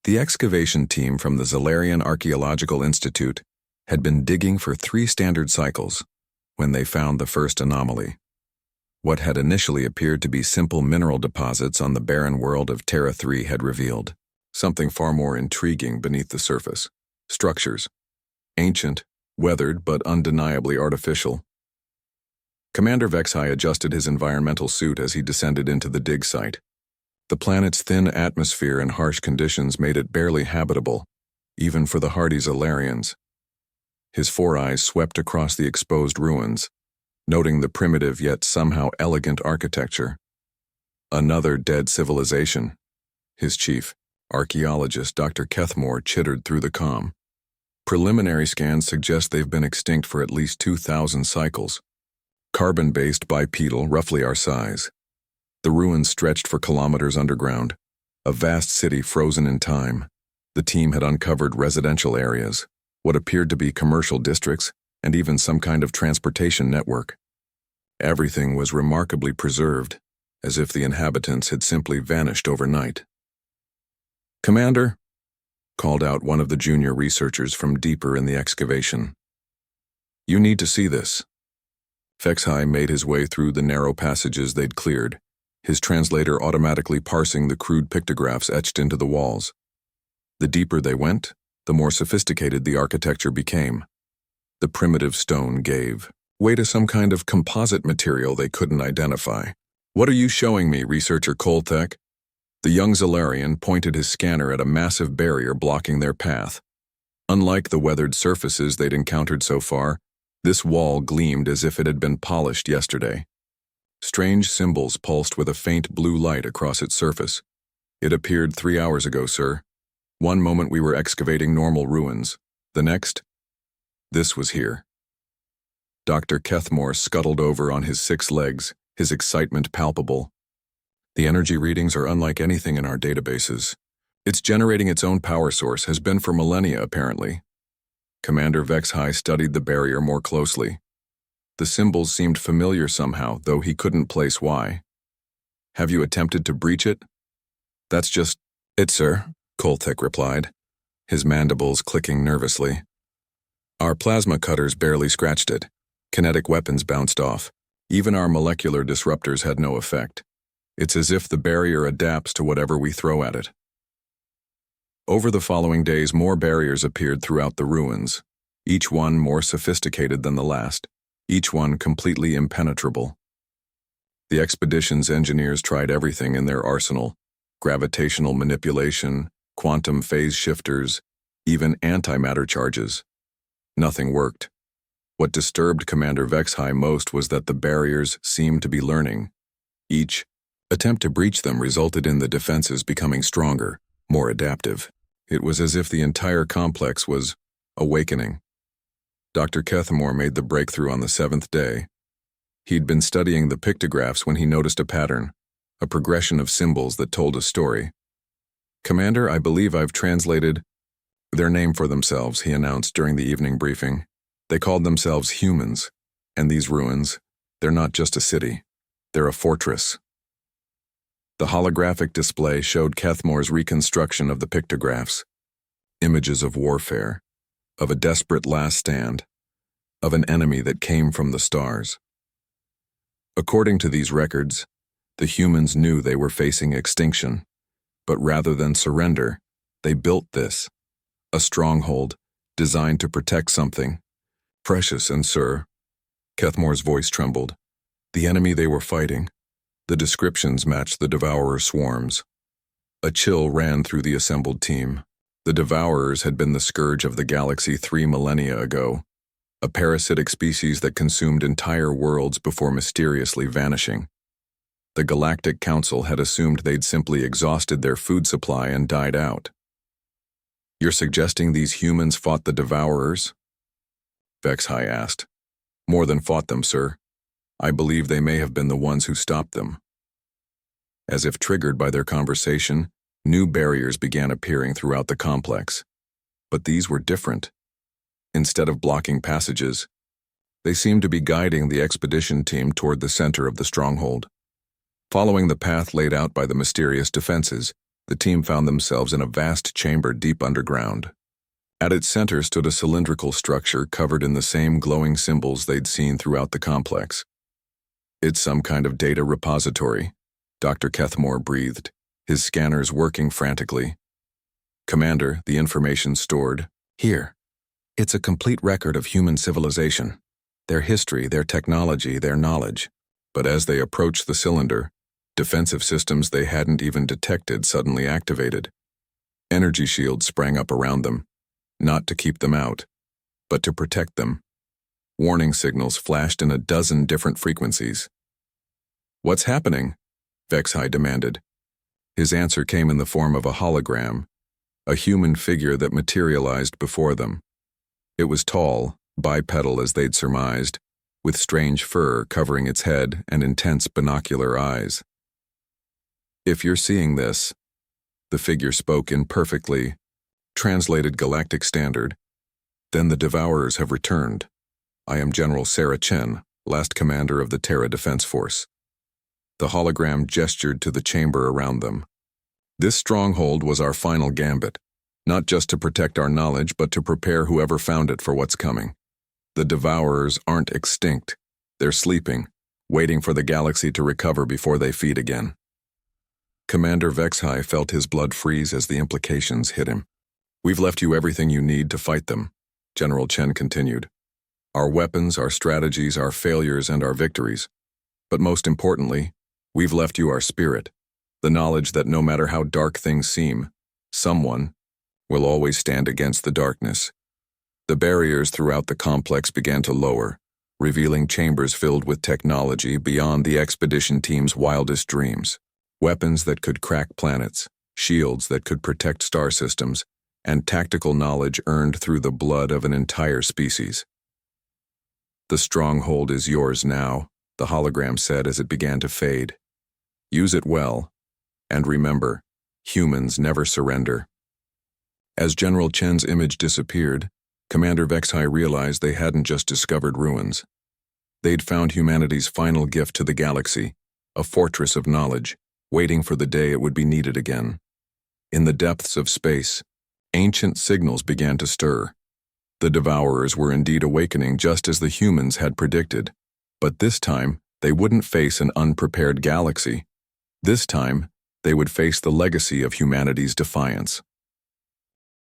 The excavation team from the Zalarian Archaeological Institute had been digging for 3 standard cycles when they found the first anomaly. What had initially appeared to be simple mineral deposits on the barren world of Terra 3 had revealed something far more intriguing beneath the surface. Structures. Ancient, weathered, but undeniably artificial. Commander Vexhai adjusted his environmental suit as he descended into the dig site. The planet's thin atmosphere and harsh conditions made it barely habitable, even for the hardy Zalarians. His 4 eyes swept across the exposed ruins, noting the primitive yet somehow elegant architecture. Another dead civilization. His chief, archaeologist Dr. Kethmore, chittered through the comm. Preliminary scans suggest they've been extinct for at least 2,000 cycles. Carbon-based bipedal, roughly our size. The ruins stretched for kilometers underground, a vast city frozen in time. The team had uncovered residential areas, what appeared to be commercial districts, and even some kind of transportation network. Everything was remarkably preserved, as if the inhabitants had simply vanished overnight. "Commander," called out one of the junior researchers from deeper in the excavation. "You need to see this." Vexhai made his way through the narrow passages they'd cleared, his translator automatically parsing the crude pictographs etched into the walls. The deeper they went, the more sophisticated the architecture became. The primitive stone gave way to some kind of composite material they couldn't identify. "What are you showing me, researcher Kolthek?" The young Zalarian pointed his scanner at a massive barrier blocking their path. Unlike the weathered surfaces they'd encountered so far, this wall gleamed as if it had been polished yesterday. Strange symbols pulsed with a faint blue light across its surface. "It appeared 3 hours ago, sir. One moment we were excavating normal ruins. The next, this was here." Dr. Kethmore scuttled over on his 6 legs, his excitement palpable. "The energy readings are unlike anything in our databases. It's generating its own power source, has been for millennia apparently." Commander Vexhai studied the barrier more closely. The symbols seemed familiar somehow, though he couldn't place why. "Have you attempted to breach it?" "That's just it, sir," Kolthek replied, his mandibles clicking nervously. "Our plasma cutters barely scratched it. Kinetic weapons bounced off. Even our molecular disruptors had no effect. It's as if the barrier adapts to whatever we throw at it." Over the following days, more barriers appeared throughout the ruins, each one more sophisticated than the last, each one completely impenetrable. The expedition's engineers tried everything in their arsenal: gravitational manipulation, quantum phase shifters, even antimatter charges. Nothing worked. What disturbed Commander Vexhai most was that the barriers seemed to be learning. Each attempt to breach them resulted in the defenses becoming stronger, more adaptive. It was as if the entire complex was awakening. Dr. Kethmore made the breakthrough on the 7th day. He'd been studying the pictographs when he noticed a pattern, a progression of symbols that told a story. "Commander, I believe I've translated their name for themselves," he announced during the evening briefing. "They called themselves humans, and these ruins, they're not just a city, they're a fortress." The holographic display showed Kethmore's reconstruction of the pictographs. Images of warfare, of a desperate last stand, of an enemy that came from the stars. According to these records, the humans knew they were facing extinction, but rather than surrender, they built this, a stronghold designed to protect something precious. And sir, Kethmore's voice trembled, the enemy they were fighting. The descriptions matched the Devourer swarms. A chill ran through the assembled team. The Devourers had been the scourge of the galaxy 3 millennia ago, a parasitic species that consumed entire worlds before mysteriously vanishing. The Galactic Council had assumed they'd simply exhausted their food supply and died out. "You're suggesting these humans fought the Devourers?" Vexhai asked. "More than fought them, sir. I believe they may have been the ones who stopped them." As if triggered by their conversation, new barriers began appearing throughout the complex. But these were different. Instead of blocking passages, they seemed to be guiding the expedition team toward the center of the stronghold. Following the path laid out by the mysterious defenses, The team found themselves in a vast chamber deep underground. At its center stood a cylindrical structure covered in the same glowing symbols they'd seen throughout the complex. "It's some kind of data repository," Dr. Kethmore breathed, his scanners working frantically. "Commander, the information stored here. It's a complete record of human civilization, their history, their technology, their knowledge." But as they approached the cylinder, defensive systems they hadn't even detected suddenly activated. Energy shields sprang up around them, not to keep them out, but to protect them. Warning signals flashed in a dozen different frequencies. "What's happening?" Vexhai demanded. His answer came in the form of a hologram, a human figure that materialized before them. It was tall, bipedal as they'd surmised, with strange fur covering its head and intense binocular eyes. "If you're seeing this," the figure spoke in perfectly translated galactic standard, "then the Devourers have returned. I am General Sarah Chen, last commander of the Terra Defense Force." The hologram gestured to the chamber around them. "This stronghold was our final gambit, not just to protect our knowledge, but to prepare whoever found it for what's coming. The Devourers aren't extinct. They're sleeping, waiting for the galaxy to recover before they feed again." Commander Vexhai felt his blood freeze as the implications hit him. "We've left you everything you need to fight them," General Chen continued. "Our weapons, our strategies, our failures, and our victories. But most importantly, we've left you our spirit, the knowledge that no matter how dark things seem, someone will always stand against the darkness." The barriers throughout the complex began to lower, revealing chambers filled with technology beyond the expedition team's wildest dreams. Weapons that could crack planets, shields that could protect star systems, and tactical knowledge earned through the blood of an entire species. "The stronghold is yours now," the hologram said as it began to fade. "Use it well, and remember, humans never surrender." As General Chen's image disappeared, Commander Vexhai realized they hadn't just discovered ruins. They'd found humanity's final gift to the galaxy, a fortress of knowledge, waiting for the day it would be needed again. In the depths of space, ancient signals began to stir. The Devourers were indeed awakening just as the humans had predicted. But this time, they wouldn't face an unprepared galaxy. This time, they would face the legacy of humanity's defiance.